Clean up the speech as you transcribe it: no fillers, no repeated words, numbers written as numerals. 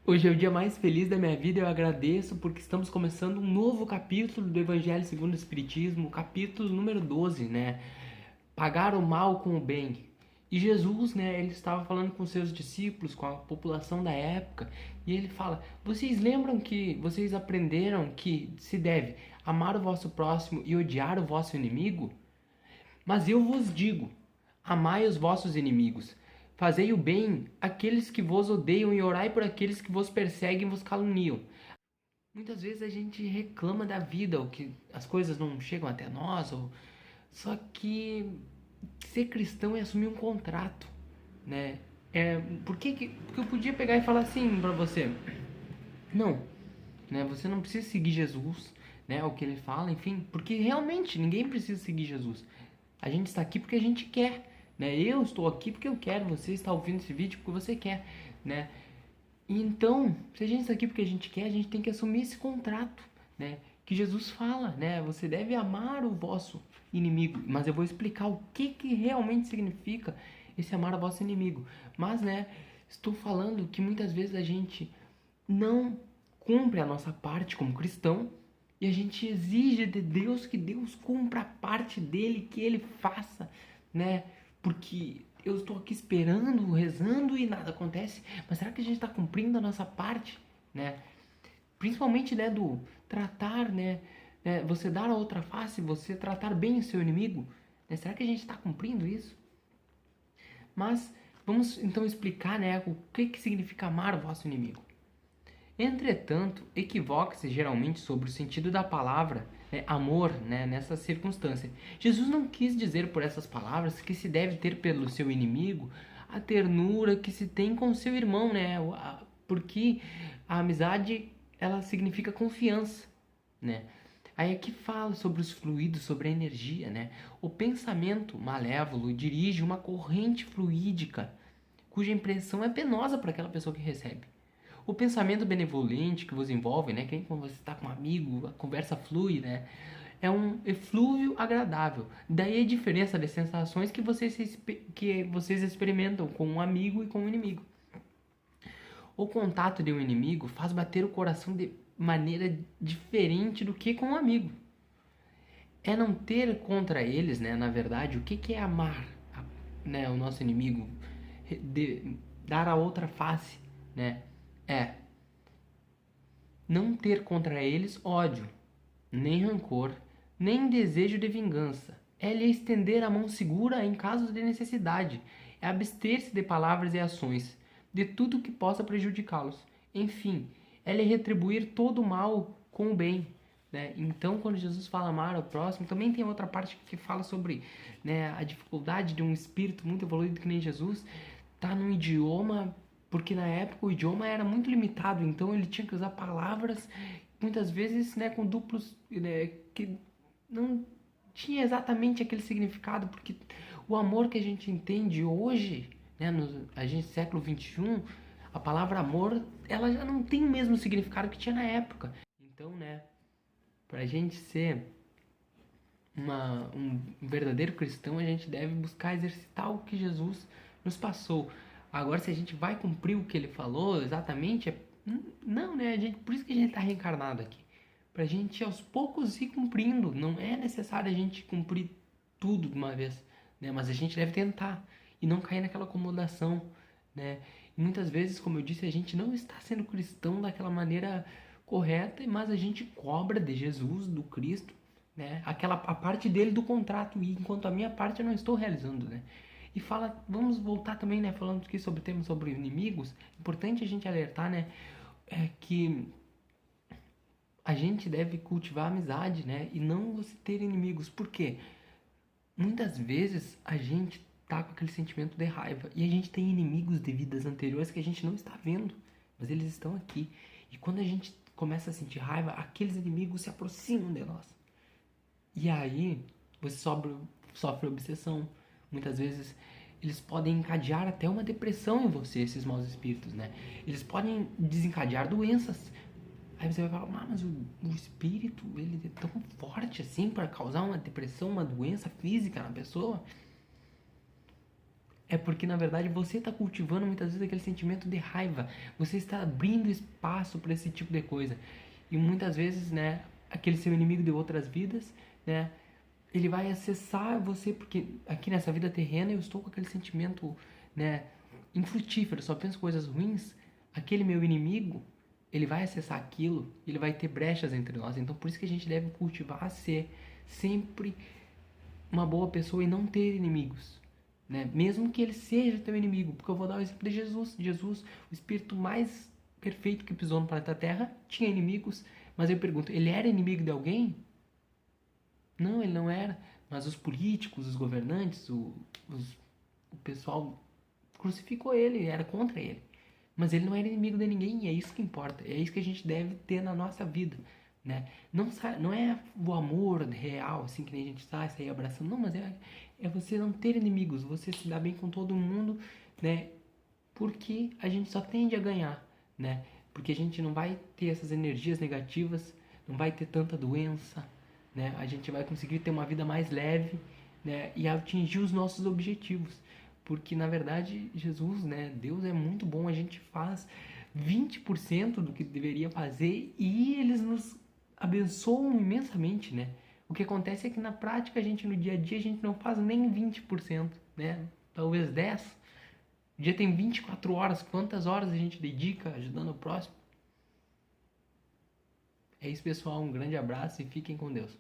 Hoje é o dia mais feliz da minha vida, eu agradeço porque estamos começando um novo capítulo do Evangelho segundo o Espiritismo, capítulo número 12, né? Pagar o mal com o bem. E Jesus, né, ele estava falando com seus discípulos, com a população da época, e ele fala: "Vocês lembram que vocês aprenderam que se deve amar o vosso próximo e odiar o vosso inimigo? Mas eu vos digo: amai os vossos inimigos, fazei o bem àqueles que vos odeiam e orai por aqueles que vos perseguem e vos caluniam." Muitas vezes a gente reclama da vida, ou que as coisas não chegam até nós, ou só que ser cristão é assumir um contrato, né? Porque eu podia pegar e falar assim pra você: "Não, né? Você não precisa seguir Jesus, né? O que ele fala, enfim, porque realmente ninguém precisa seguir Jesus. A gente está aqui porque a gente quer, né? Eu estou aqui porque eu quero, você está ouvindo esse vídeo porque você quer, né? Então, se a gente está aqui porque a gente quer, a gente tem que assumir esse contrato, né? Que Jesus fala, né? Você deve amar o vosso inimigo, mas eu vou explicar o que realmente significa esse amar o vosso inimigo. Mas, né, estou falando que muitas vezes a gente não cumpre a nossa parte como cristão e a gente exige de Deus que Deus cumpra a parte dele, que ele faça, né? Porque eu estou aqui esperando, rezando e nada acontece. Mas será que a gente está cumprindo a nossa parte, né? Principalmente, né, do tratar, né, você dar a outra face, você tratar bem o seu inimigo, né? Será que a gente está cumprindo isso? Mas vamos então explicar, né, o que significa amar o vosso inimigo. Entretanto, equivoca-se geralmente sobre o sentido da palavra, amor, né, nessa circunstância. Jesus não quis dizer por essas palavras que se deve ter pelo seu inimigo a ternura que se tem com seu irmão, né? Porque a amizade ela significa confiança, né? Aí aqui fala sobre os fluidos, sobre a energia, né? O pensamento malévolo dirige uma corrente fluídica cuja impressão é penosa para aquela pessoa que recebe. O pensamento benevolente que vos envolve, né? Que quando você está com um amigo, a conversa flui, né? É um eflúvio agradável. Daí a diferença das sensações que vocês experimentam com um amigo e com um inimigo. O contato de um inimigo faz bater o coração de maneira diferente do que com um amigo. É não ter contra eles, né? Na verdade, o que é amar, né? O nosso inimigo, dar a outra face, né? É não ter contra eles ódio, nem rancor, nem desejo de vingança. É lhe estender a mão segura em casos de necessidade. É abster-se de palavras e ações, de tudo que possa prejudicá-los. Enfim, é lhe retribuir todo o mal com o bem. Né? Então, quando Jesus fala amar ao próximo, também tem outra parte que fala sobre, né, a dificuldade de um espírito muito evoluído que nem Jesus tá num idioma, porque na época o idioma era muito limitado, então ele tinha que usar palavras muitas vezes, né, com duplos, né, que não tinha exatamente aquele significado, porque o amor que a gente entende hoje, né, a gente século 21, a palavra amor, ela já não tem o mesmo significado que tinha na época. Então, né, pra gente ser um verdadeiro cristão, a gente deve buscar exercitar o que Jesus nos passou. Agora, se a gente vai cumprir o que ele falou exatamente, não, né? Por isso que a gente está reencarnado aqui. Pra gente aos poucos ir cumprindo. Não é necessário a gente cumprir tudo de uma vez, né? Mas a gente deve tentar e não cair naquela acomodação, né? E muitas vezes, como eu disse, a gente não está sendo cristão daquela maneira correta, mas a gente cobra de Jesus, do Cristo, né? A parte dele do contrato, e enquanto a minha parte eu não estou realizando, né? E fala, vamos voltar também, né, falando aqui sobre temas sobre inimigos. Importante a gente alertar, né, que a gente deve cultivar a amizade, né, e não você ter inimigos. Por quê? Muitas vezes a gente tá com aquele sentimento de raiva e a gente tem inimigos de vidas anteriores que a gente não está vendo, mas eles estão aqui. E quando a gente começa a sentir raiva, aqueles inimigos se aproximam de nós. E aí você sofre obsessão. Muitas vezes eles podem encadear até uma depressão em você, esses maus espíritos, né? Eles podem desencadear doenças. Aí você vai falar, mas o espírito, ele é tão forte assim para causar uma depressão, uma doença física na pessoa? É porque, na verdade, você está cultivando muitas vezes aquele sentimento de raiva. Você está abrindo espaço para esse tipo de coisa. E muitas vezes, né, aquele seu inimigo de outras vidas, né, ele vai acessar você, porque aqui nessa vida terrena eu estou com aquele sentimento, né, infrutífero, só penso coisas ruins. Aquele meu inimigo, ele vai acessar aquilo, ele vai ter brechas entre nós. Então, por isso que a gente deve cultivar ser sempre uma boa pessoa e não ter inimigos, né? Mesmo que ele seja teu inimigo, porque eu vou dar o exemplo de Jesus. Jesus, o espírito mais perfeito que pisou no planeta Terra, tinha inimigos, mas eu pergunto, ele era inimigo de alguém? Não, ele não era. Mas os políticos, os governantes, o pessoal crucificou ele, era contra ele. Mas ele não era inimigo de ninguém, e é isso que importa. É isso que a gente deve ter na nossa vida, né? Não é o amor real, assim, que nem a gente sai abraçando. Não, mas é você não ter inimigos, você se dar bem com todo mundo, né? Porque a gente só tende a ganhar, né? Porque a gente não vai ter essas energias negativas, não vai ter tanta doença, né? A gente vai conseguir ter uma vida mais leve, né? E atingir os nossos objetivos. Porque, na verdade, Jesus, né? Deus é muito bom, a gente faz 20% do que deveria fazer e eles nos abençoam imensamente, né? O que acontece é que na prática, a gente no dia a dia, a gente não faz nem 20%, né? Talvez 10%. O dia tem 24 horas, quantas horas a gente dedica ajudando o próximo? É isso, pessoal, um grande abraço e fiquem com Deus.